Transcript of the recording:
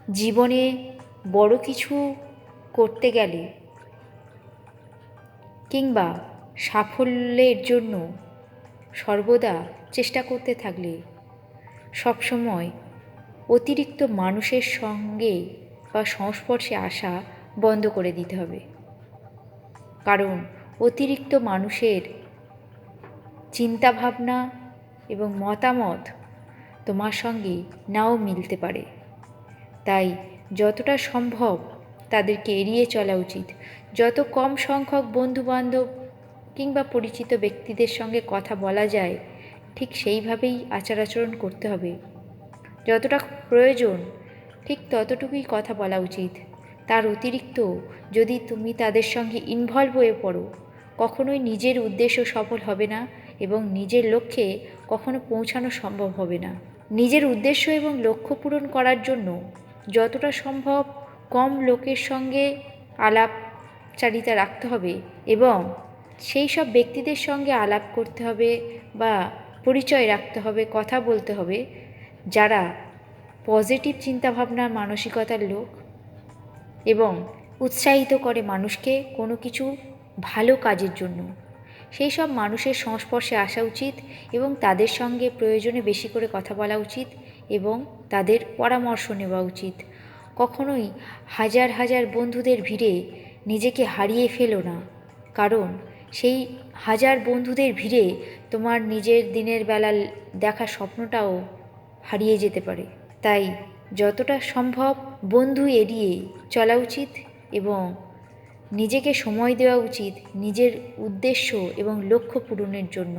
জীবনে বড় কিছু করতে গেলে কিংবা সাফল্যের জন্য সর্বদা চেষ্টা করতে থাকলে সবসময় অতিরিক্ত মানুষের সঙ্গে বা সংস্পর্শে আসা বন্ধ করে দিতে হবে। কারণ অতিরিক্ত মানুষের চিন্তাভাবনা এবং মতামত তোমার সঙ্গে নাও মিলতে পারে। তাই যতটা সম্ভব তাদেরকে এড়িয়ে চলা উচিত। যত কম সংখ্যক বন্ধুবান্ধব কিংবা পরিচিত ব্যক্তিদের সঙ্গে কথা বলা যায় ঠিক সেইভাবেই আচার আচরণ করতে হবে। যতটা প্রয়োজন ঠিক ততটুকুই কথা বলা উচিত। তার অতিরিক্ত যদি তুমি তাদের সঙ্গে ইনভলভ হয়ে পড়ো কখনোই নিজের উদ্দেশ্য সফল হবে না এবং নিজের লক্ষ্যে কখনো পৌঁছানো সম্ভব হবে না। নিজের উদ্দেশ্য এবং লক্ষ্য পূরণ করার জন্য যতটা সম্ভব কম লোকের সঙ্গে আলাপচারিতা রাখতে হবে এবং সেই সব ব্যক্তিদের সঙ্গে আলাপ করতে হবে বা পরিচয় রাখতে হবে, কথা বলতে হবে যারা পজিটিভ চিন্তাভাবনার মানসিকতার লোক এবং উৎসাহিত করে মানুষকে কোনো কিছু ভালো কাজের জন্য। সেই সব মানুষের সংস্পর্শে আসা উচিত এবং তাদের সঙ্গে প্রয়োজনে বেশি করে কথা বলা উচিত এবং তাদের পরামর্শ নেওয়া উচিত। কখনোই হাজার হাজার বন্ধুদের ভিড়ে নিজেকে হারিয়ে ফেলো না, কারণ সেই হাজার বন্ধুদের ভিড়ে তোমার নিজের দিনের বেলা দেখা স্বপ্নটাও হারিয়ে যেতে পারে। তাই যতটা সম্ভব বন্ধু এড়িয়ে চলা উচিত এবং নিজেকে সময় দেওয়া উচিত নিজের উদ্দেশ্য এবং লক্ষ্য পূরণের জন্য।